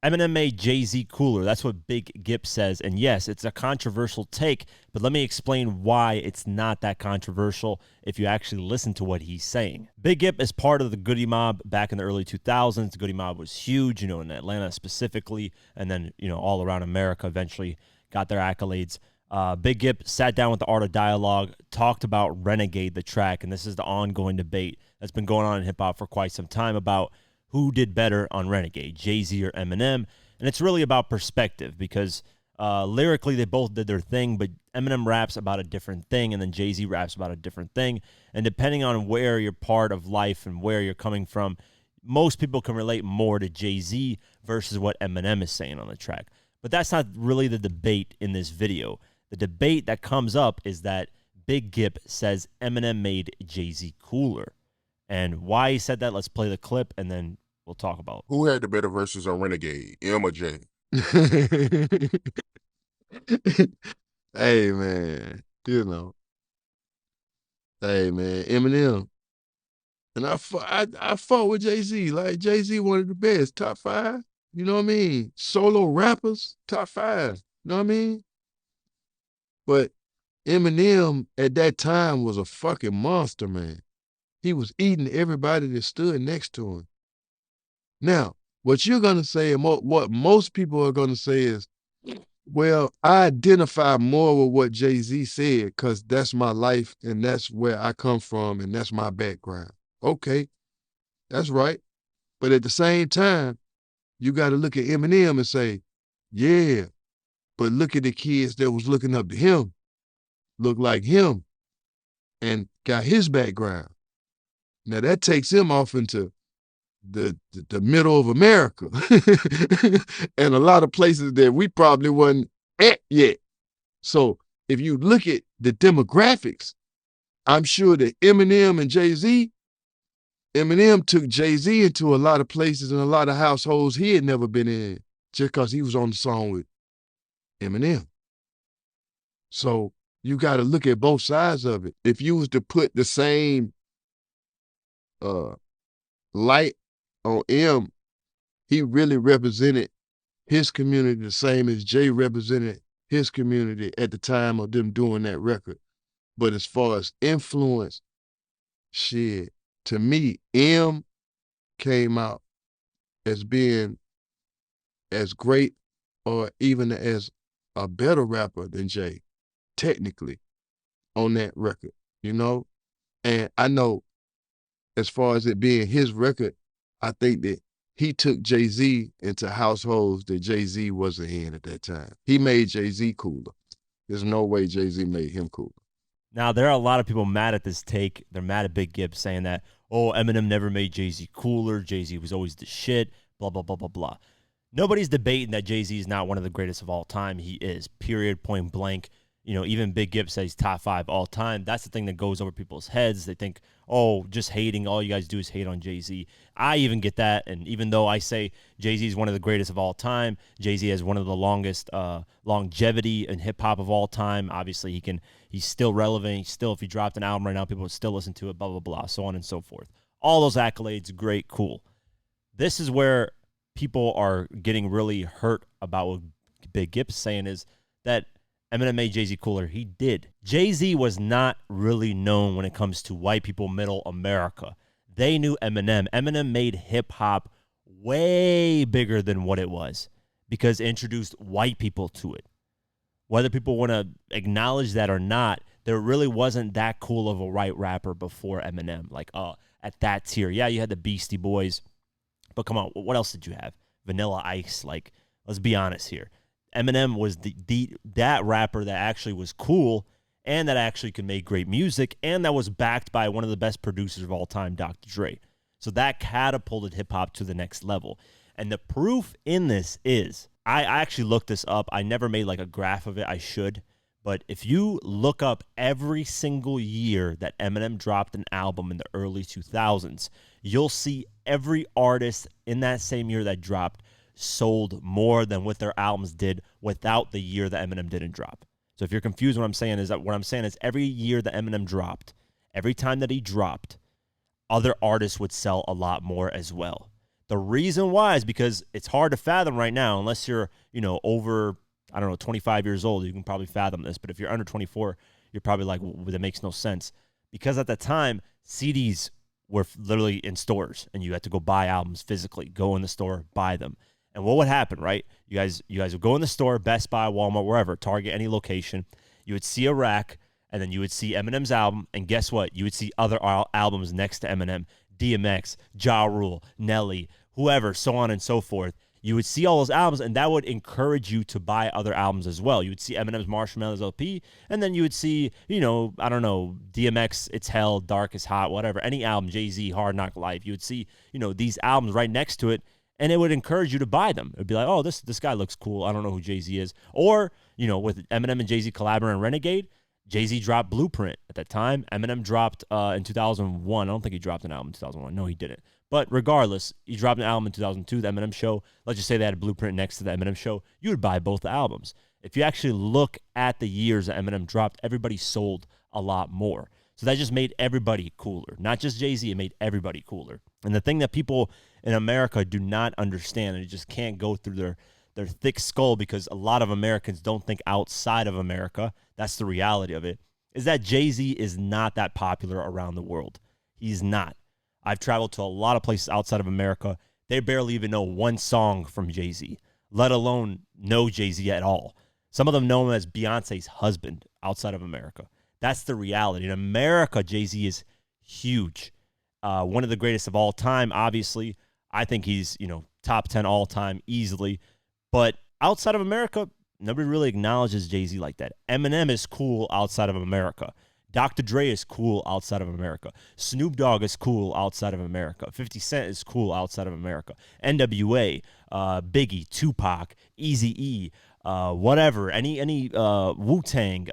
Eminem made Jay-Z cooler. That's what Big Gipp says. And yes, it's a controversial take, but let me explain why it's not that controversial if you actually listen to what he's saying. Big Gipp is part of the Goody Mob back in the early 2000s. The Goody Mob was huge, in Atlanta specifically, and then, all around America eventually got their accolades. Big Gipp sat down with the Art of Dialogue, talked about Renegade, the track, and this is the ongoing debate that's been going on in hip-hop for quite some time about who did better on Renegade, Jay-Z or Eminem. And it's really about perspective because lyrically they both did their thing, but Eminem raps about a different thing and then Jay-Z raps about a different thing. And depending on where you're part of life and where you're coming from, most people can relate more to Jay-Z versus what Eminem is saying on the track. But that's not really the debate in this video. The debate that comes up is that Big Gipp says Eminem made Jay-Z cooler. And why he said that, let's play the clip, and then we'll talk about it. Who had the better verses on Renegade, M or J? Hey, man, hey, man, Eminem. And I fought with Jay-Z. Like, Jay-Z one of the best, top 5. You know what I mean? Solo rappers, top 5. You know what I mean? But Eminem at that time was a fucking monster, man. He was eating everybody that stood next to him. Now, what you're going to say, and what most people are going to say is, well, I identify more with what Jay-Z said because that's my life and that's where I come from and that's my background. Okay, that's right. But at the same time, you got to look at Eminem and say, yeah, but look at the kids that was looking up to him, look like him, and got his background. Now that takes him off into the middle of America and a lot of places that we probably wasn't at yet. So if you look at the demographics, I'm sure that Eminem and Jay-Z, Eminem took Jay-Z into a lot of places and a lot of households he had never been in just because he was on the song with Eminem. So you got to look at both sides of it. If you was to put the same light on M, he really represented his community the same as Jay represented his community at the time of them doing that record. But as far as influence, shit, to me, M came out as being as great or even as a better rapper than Jay, technically, on that record, And I know as far as it being his record, I think that he took Jay-Z into households that Jay-Z wasn't in at that time. He made Jay-Z cooler. There's no way Jay-Z made him cooler. Now, there are a lot of people mad at this take. They're mad at Big Gipp saying that, oh, Eminem never made Jay-Z cooler. Jay-Z was always the shit, blah, blah, blah, blah, blah. Nobody's debating that Jay-Z is not one of the greatest of all time. He is, period, point blank. Even Big Gipp says top 5 all time. That's the thing that goes over people's heads. They think, oh, just hating. All you guys do is hate on Jay-Z. I even get that. And even though I say Jay-Z is one of the greatest of all time, Jay-Z has one of the longest longevity in hip-hop of all time. Obviously, he's still relevant. If he dropped an album right now, people would still listen to it, blah, blah, blah, so on and so forth. All those accolades, great, cool. This is where people are getting really hurt about what Big Gipp is saying is that Eminem made Jay-Z cooler. He did. Jay-Z was not really known when it comes to white people, middle America. They knew Eminem. Eminem made hip-hop way bigger than what it was because it introduced white people to it. Whether people want to acknowledge that or not, there really wasn't that cool of a white rapper before Eminem. Like, at that tier. Yeah, you had the Beastie Boys, but come on, what else did you have? Vanilla Ice. Like, let's be honest here. Eminem was that rapper that actually was cool and that actually could make great music and that was backed by one of the best producers of all time, Dr. Dre. So that catapulted hip-hop to the next level. And the proof in this is, I actually looked this up. I never made like a graph of it. I should. But if you look up every single year that Eminem dropped an album in the early 2000s, you'll see every artist in that same year that dropped sold more than what their albums did without the year that Eminem didn't drop. So if you're confused, what I'm saying is every year that Eminem dropped, every time that he dropped, other artists would sell a lot more as well. The reason why is because it's hard to fathom right now, unless you're, over, I don't know, 25 years old, you can probably fathom this. But if you're under 24, you're probably like, well, that makes no sense. Because at the time, CDs were literally in stores and you had to go buy albums physically, go in the store, buy them. And what would happen, right? You guys would go in the store, Best Buy, Walmart, wherever, Target, any location. You would see a rack, and then you would see Eminem's album, and guess what? You would see other albums next to Eminem, DMX, Ja Rule, Nelly, whoever, so on and so forth. You would see all those albums, and that would encourage you to buy other albums as well. You would see Eminem's Marshall Mathers LP, and then you would see, I don't know, DMX, It's Hell, Dark is Hot, whatever, any album, Jay-Z, Hard Knock Life. You would see, these albums right next to it, and it would encourage you to buy them. It would be like, oh, this guy looks cool. I don't know who Jay-Z is. Or, with Eminem and Jay-Z collaborating on Renegade, Jay-Z dropped Blueprint at that time. Eminem dropped in 2001. I don't think he dropped an album in 2001. No, he didn't. But regardless, he dropped an album in 2002, the Eminem Show. Let's just say they had a Blueprint next to the Eminem Show. You would buy both the albums. If you actually look at the years that Eminem dropped, everybody sold a lot more. So that just made everybody cooler. Not just Jay-Z, it made everybody cooler. And the thing that people in America do not understand, and it just can't go through their thick skull because a lot of Americans don't think outside of America, that's the reality of it, is that Jay-Z is not that popular around the world. He's not. I've traveled to a lot of places outside of America. They barely even know one song from Jay-Z, let alone know Jay-Z at all. Some of them know him as Beyonce's husband outside of America. That's the reality. In America, Jay-Z is huge. One of the greatest of all time, obviously. I think he's, top 10 all time easily. But outside of America, nobody really acknowledges Jay-Z like that. Eminem is cool outside of America. Dr. Dre is cool outside of America. Snoop Dogg is cool outside of America. 50 Cent is cool outside of America. NWA, Biggie, Tupac, Eazy-E, whatever, any Wu-Tang,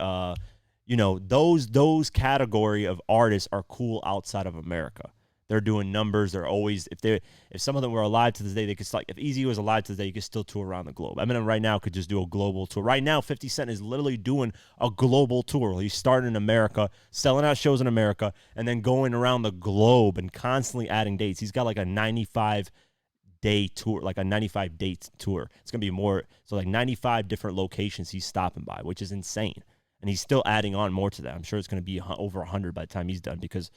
those category of artists are cool outside of America. They're doing numbers. They're always, if some of them were alive to this day, they could still, if Eazy was alive today, you could still tour around the globe. Eminem right now could just do a global tour. Right now, 50 Cent is literally doing a global tour. He's starting in America, selling out shows in America, and then going around the globe and constantly adding dates. He's got like a 95-day tour, like a 95-date tour. It's going to be more, so like 95 different locations he's stopping by, which is insane. And he's still adding on more to that. I'm sure it's going to be over 100 by the time he's done because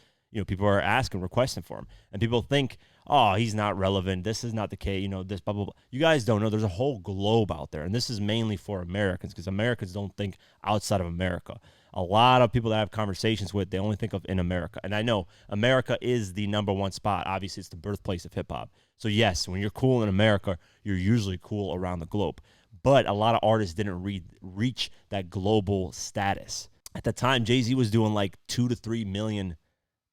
people are asking, requesting for him. And people think, oh, he's not relevant. This is not the case. This blah, blah, blah. You guys don't know. There's a whole globe out there. And this is mainly for Americans because Americans don't think outside of America. A lot of people that I have conversations with, they only think of in America. And I know America is the number one spot. Obviously, it's the birthplace of hip-hop. So, yes, when you're cool in America, you're usually cool around the globe. But a lot of artists didn't reach that global status. At the time, Jay-Z was doing like 2 to 3 million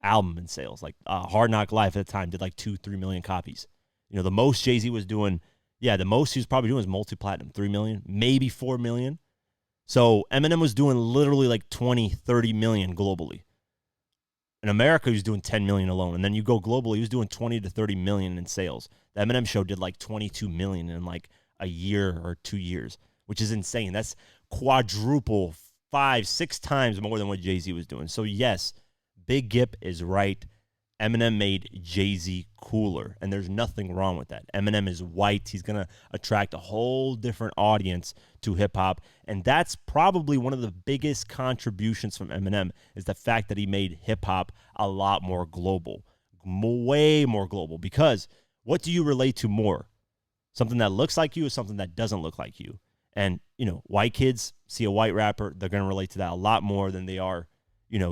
album in sales. Like Hard Knock Life at the time did like 2-3 million copies. The most Jay-Z was doing, the most he was probably doing was multi-platinum, 3 million, maybe 4 million. So Eminem was doing literally like 20-30 million globally. In America, he was doing 10 million alone. And then you go globally, he was doing 20 to 30 million in sales. The Eminem Show did like 22 million in like a year or 2 years, which is insane. That's quadruple, 5-6 times more than what Jay-Z was doing. So yes, Big Gipp is right. Eminem made Jay-Z cooler, and there's nothing wrong with that. Eminem is white. He's going to attract a whole different audience to hip-hop, and that's probably one of the biggest contributions from Eminem is the fact that he made hip-hop a lot more global, way more global, because what do you relate to more? Something that looks like you or something that doesn't look like you? And, white kids see a white rapper, they're going to relate to that a lot more than they are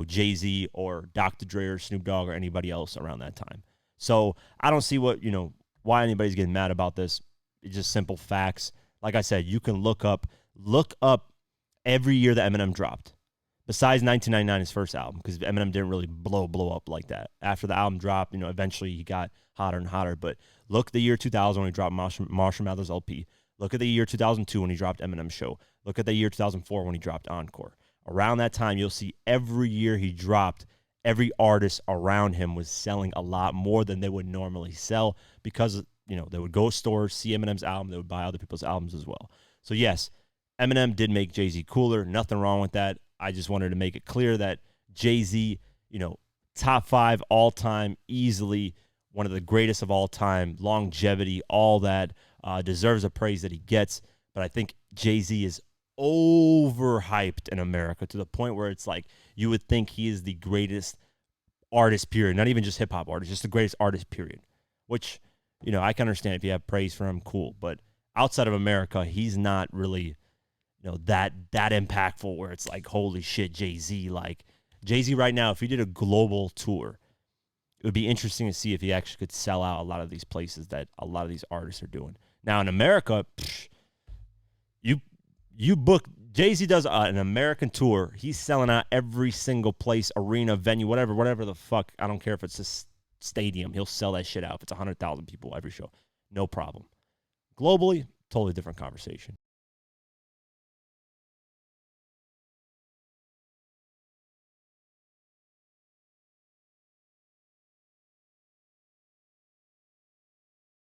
Jay-Z or Dr. Dre or Snoop Dogg or anybody else around that time. So I don't see why anybody's getting mad about this. It's just simple facts. Like I said, you can look up every year that Eminem dropped. Besides 1999, his first album, because Eminem didn't really blow up like that. After the album dropped, eventually he got hotter and hotter. But look the year 2000 when he dropped Marshall Mathers LP. Look at the year 2002 when he dropped Eminem Show. Look at the year 2004 when he dropped Encore. Around that time, you'll see every year he dropped, every artist around him was selling a lot more than they would normally sell because, they would go to stores, see Eminem's album, they would buy other people's albums as well. So, yes, Eminem did make Jay-Z cooler. Nothing wrong with that. I just wanted to make it clear that Jay-Z, top 5 all-time easily, one of the greatest of all time, longevity, all that, deserves the praise that he gets. But I think Jay-Z is overhyped in America to the point where it's like you would think he is the greatest artist, period. Not even just hip-hop artist, just the greatest artist, period. Which, you know, I can understand if you have praise for him, cool. But outside of America, he's not really, you know, that impactful where it's like, holy shit, Jay-Z. Like, Jay-Z right now, if he did a global tour, it would be interesting to see if he actually could sell out a lot of these places that a lot of these artists are doing. Now, in America, you book, Jay-Z does an American tour. He's selling out every single place, arena, venue, whatever the fuck. I don't care if it's a stadium. He'll sell that shit out if it's 100,000 people every show. No problem. Globally, totally different conversation.